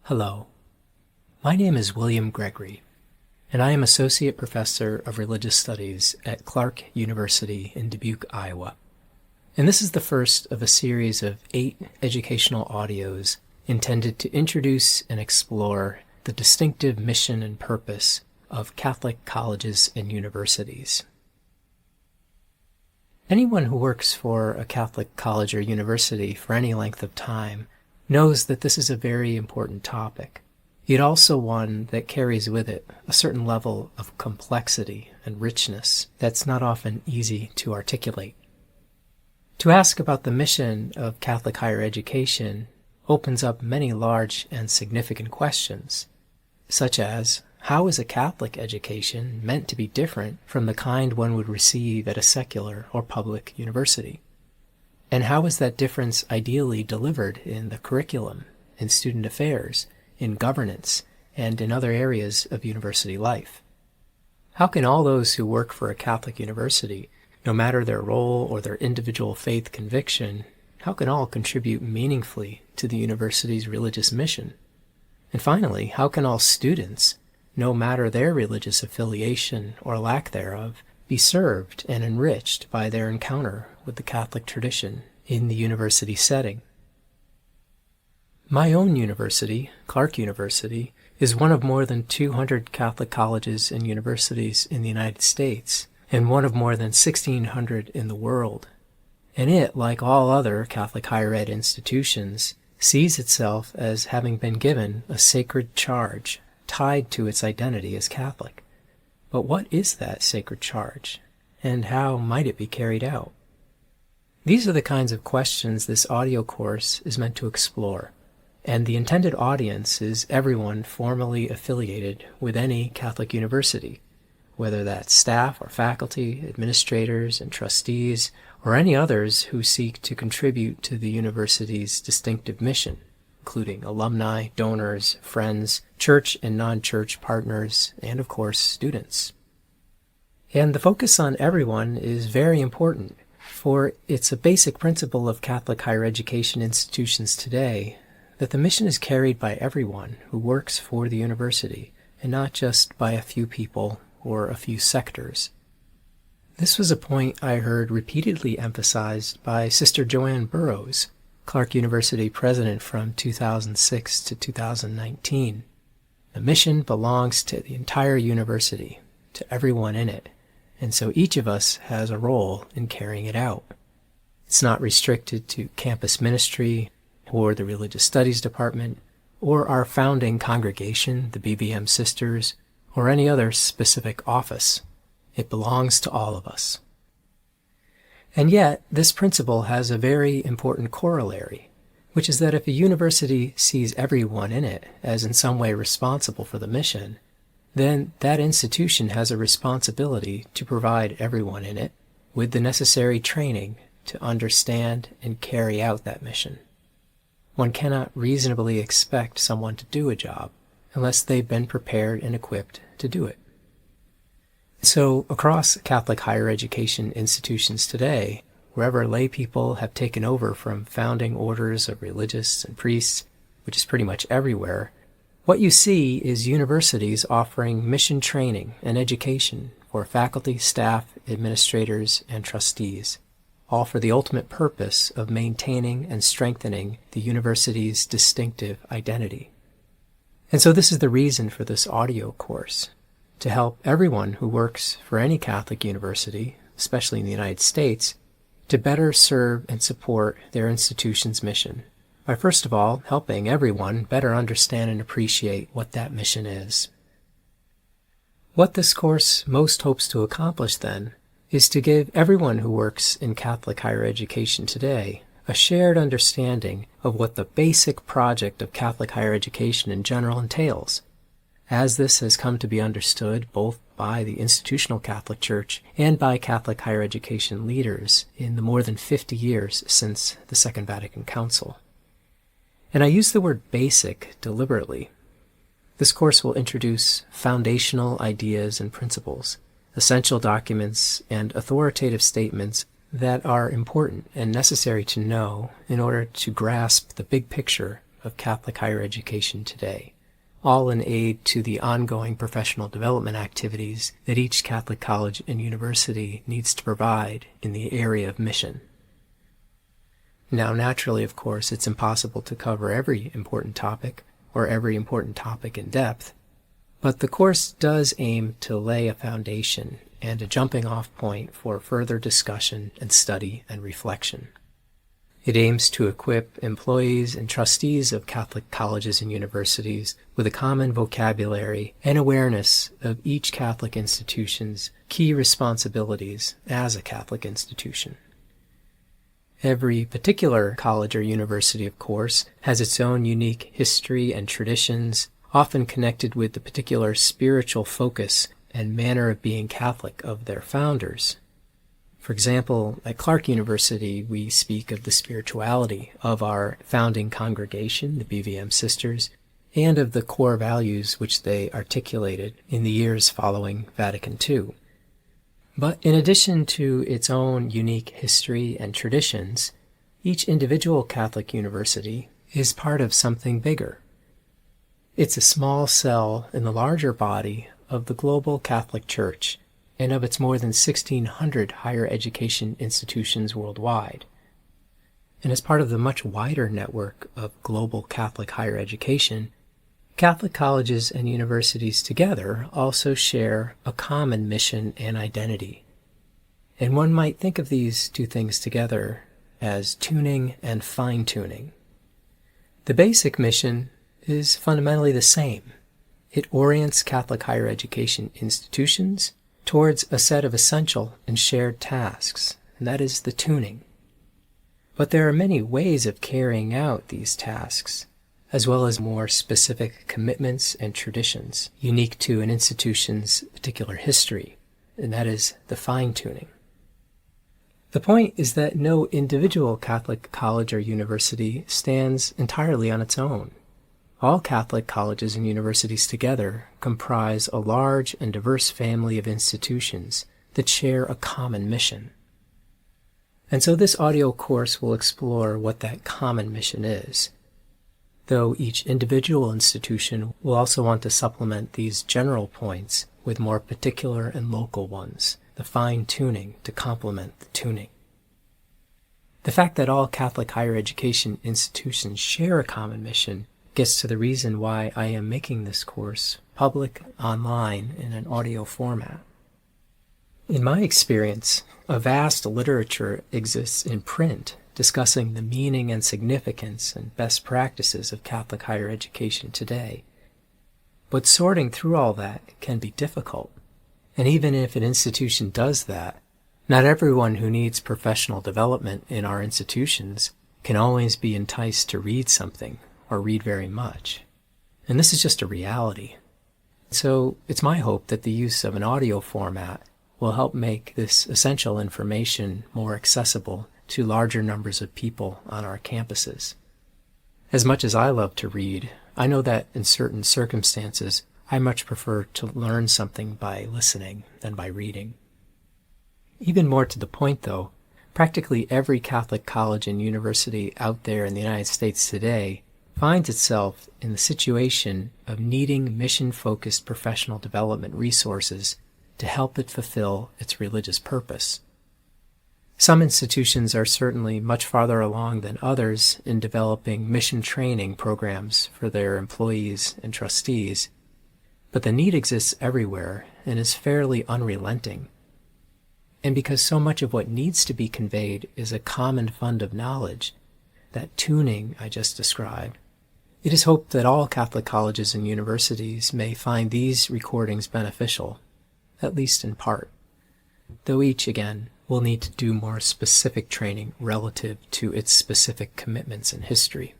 Hello, my name is William Gregory, and I am Associate Professor of Religious Studies at Clark University in Dubuque, Iowa. And this is the first of a series of 8 educational audios intended to introduce and explore the distinctive mission and purpose of Catholic colleges and universities. Anyone who works for a Catholic college or university for any length of time knows that this is a very important topic, yet also one that carries with it a certain level of complexity and richness that's not often easy to articulate. To ask about the mission of Catholic higher education opens up many large and significant questions, such as, how is a Catholic education meant to be different from the kind one would receive at a secular or public university? And how is that difference ideally delivered in the curriculum, in student affairs, in governance, and in other areas of university life? How can all those who work for a Catholic university, no matter their role or their individual faith conviction, how can all contribute meaningfully to the university's religious mission? And finally, how can all students, no matter their religious affiliation or lack thereof, be served and enriched by their encounter with the Catholic tradition in the university setting? My own university, Clark University, is one of more than 200 Catholic colleges and universities in the United States, and one of more than 1,600 in the world. And it, like all other Catholic higher ed institutions, sees itself as having been given a sacred charge tied to its identity as Catholic. But what is that sacred charge, and how might it be carried out? These are the kinds of questions this audio course is meant to explore, and the intended audience is everyone formally affiliated with any Catholic university, whether that's staff or faculty, administrators and trustees, or any others who seek to contribute to the university's distinctive mission, including alumni, donors, friends, church and non-church partners, and of course, students. And the focus on everyone is very important, for it's a basic principle of Catholic higher education institutions today that the mission is carried by everyone who works for the university, and not just by a few people or a few sectors. This was a point I heard repeatedly emphasized by Sister Joanne Burrows, Clark University president from 2006 to 2019. The mission belongs to the entire university, to everyone in it, and so each of us has a role in carrying it out. It's not restricted to campus ministry, or the religious studies department, or our founding congregation, the BVM Sisters, or any other specific office. It belongs to all of us. And yet, this principle has a very important corollary, which is that if a university sees everyone in it as in some way responsible for the mission, then that institution has a responsibility to provide everyone in it with the necessary training to understand and carry out that mission. One cannot reasonably expect someone to do a job unless they've been prepared and equipped to do it. So, across Catholic higher education institutions today, wherever lay people have taken over from founding orders of religious and priests, which is pretty much everywhere, what you see is universities offering mission training and education for faculty, staff, administrators, and trustees, all for the ultimate purpose of maintaining and strengthening the university's distinctive identity. And so this is the reason for this audio course, to help everyone who works for any Catholic university, especially in the United States, to better serve and support their institution's mission, by first of all helping everyone better understand and appreciate what that mission is. What this course most hopes to accomplish, then, is to give everyone who works in Catholic higher education today a shared understanding of what the basic project of Catholic higher education in general entails, as this has come to be understood both by the institutional Catholic Church and by Catholic higher education leaders in the more than 50 years since the Second Vatican Council. And I use the word basic deliberately. This course will introduce foundational ideas and principles, essential documents, and authoritative statements that are important and necessary to know in order to grasp the big picture of Catholic higher education today, all in aid to the ongoing professional development activities that each Catholic college and university needs to provide in the area of mission. Now, naturally, of course, it's impossible to cover every important topic or every important topic in depth, but the course does aim to lay a foundation and a jumping-off point for further discussion and study and reflection. It aims to equip employees and trustees of Catholic colleges and universities with a common vocabulary and awareness of each Catholic institution's key responsibilities as a Catholic institution. Every particular college or university, of course, has its own unique history and traditions, often connected with the particular spiritual focus and manner of being Catholic of their founders. For example, at Clark University, we speak of the spirituality of our founding congregation, the BVM Sisters, and of the core values which they articulated in the years following Vatican II. But in addition to its own unique history and traditions, each individual Catholic university is part of something bigger. It's a small cell in the larger body of the global Catholic Church and of its more than 1,600 higher education institutions worldwide. And as part of the much wider network of global Catholic higher education, Catholic colleges and universities together also share a common mission and identity. And one might think of these two things together as tuning and fine-tuning. The basic mission is fundamentally the same. It orients Catholic higher education institutions towards a set of essential and shared tasks, and that is the tuning. But there are many ways of carrying out these tasks, as well as more specific commitments and traditions unique to an institution's particular history, and that is the fine-tuning. The point is that no individual Catholic college or university stands entirely on its own. All Catholic colleges and universities together comprise a large and diverse family of institutions that share a common mission. And so this audio course will explore what that common mission is, though each individual institution will also want to supplement these general points with more particular and local ones, the fine-tuning to complement the tuning. The fact that all Catholic higher education institutions share a common mission gets to the reason why I am making this course public online in an audio format. In my experience, a vast literature exists in print discussing the meaning and significance and best practices of Catholic higher education today. But sorting through all that can be difficult. And even if an institution does that, not everyone who needs professional development in our institutions can always be enticed to read something or read very much. And this is just a reality. So it's my hope that the use of an audio format will help make this essential information more accessible to larger numbers of people on our campuses. As much as I love to read, I know that in certain circumstances, I much prefer to learn something by listening than by reading. Even more to the point, though, practically every Catholic college and university out there in the United States today finds itself in the situation of needing mission-focused professional development resources to help it fulfill its religious purpose. Some institutions are certainly much farther along than others in developing mission training programs for their employees and trustees, but the need exists everywhere and is fairly unrelenting. And because so much of what needs to be conveyed is a common fund of knowledge, that tuning I just described, it is hoped that all Catholic colleges and universities may find these recordings beneficial, at least in part, though each, again, will need to do more specific training relative to its specific commitments and history.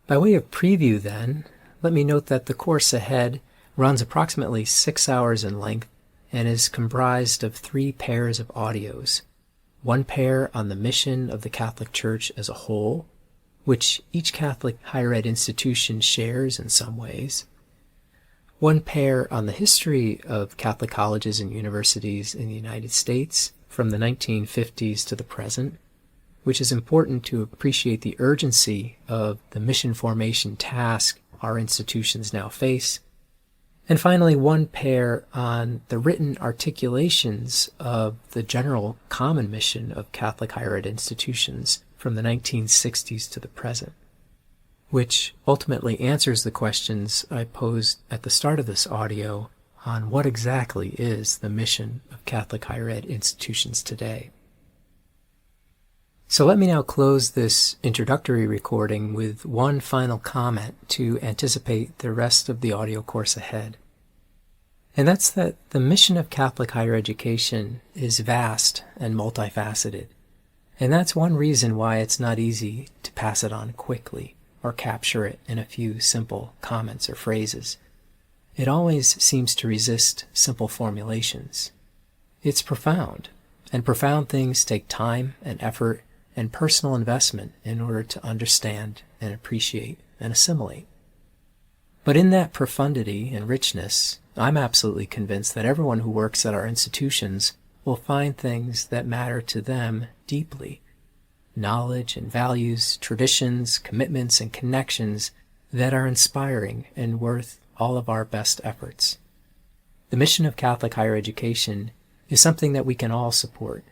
By way of preview, then, let me note that the course ahead runs approximately 6 hours in length and is comprised of 3 pairs of audios, one pair on the mission of the Catholic Church as a whole, which each Catholic higher ed institution shares in some ways, one pair on the history of Catholic colleges and universities in the United States from the 1950s to the present, which is important to appreciate the urgency of the mission formation task our institutions now face. And finally, one pair on the written articulations of the general common mission of Catholic higher ed institutions from the 1960s to the present, which ultimately answers the questions I posed at the start of this audio on what exactly is the mission of Catholic higher ed institutions today. So let me now close this introductory recording with one final comment to anticipate the rest of the audio course ahead. And that's that the mission of Catholic higher education is vast and multifaceted. And that's one reason why it's not easy to pass it on quickly or capture it in a few simple comments or phrases. It always seems to resist simple formulations. It's profound, and profound things take time and effort and personal investment in order to understand and appreciate and assimilate. But in that profundity and richness, I'm absolutely convinced that everyone who works at our institutions will find things that matter to them deeply. Knowledge and values, traditions, commitments, and connections that are inspiring and worth all of our best efforts. The mission of Catholic higher education is something that we can all support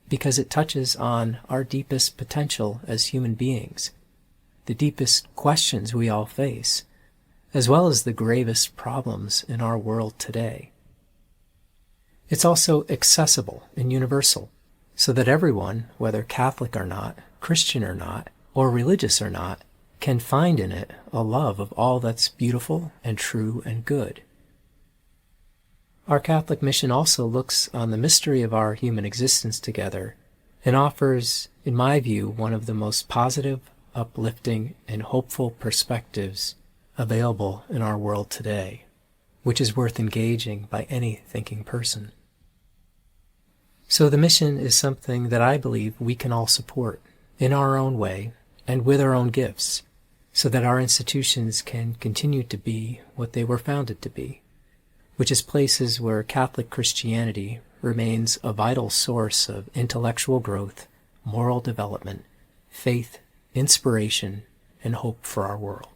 because it touches on our deepest potential as human beings, the deepest questions we all face, as well as the gravest problems in our world today. It's also accessible and universal, so that everyone, whether Catholic or not, Christian or not, or religious or not, can find in it a love of all that's beautiful and true and good. Our Catholic mission also looks on the mystery of our human existence together and offers, in my view, one of the most positive, uplifting, and hopeful perspectives available in our world today, which is worth engaging by any thinking person. So the mission is something that I believe we can all support in our own way and with our own gifts, so that our institutions can continue to be what they were founded to be, which is places where Catholic Christianity remains a vital source of intellectual growth, moral development, faith, inspiration, and hope for our world.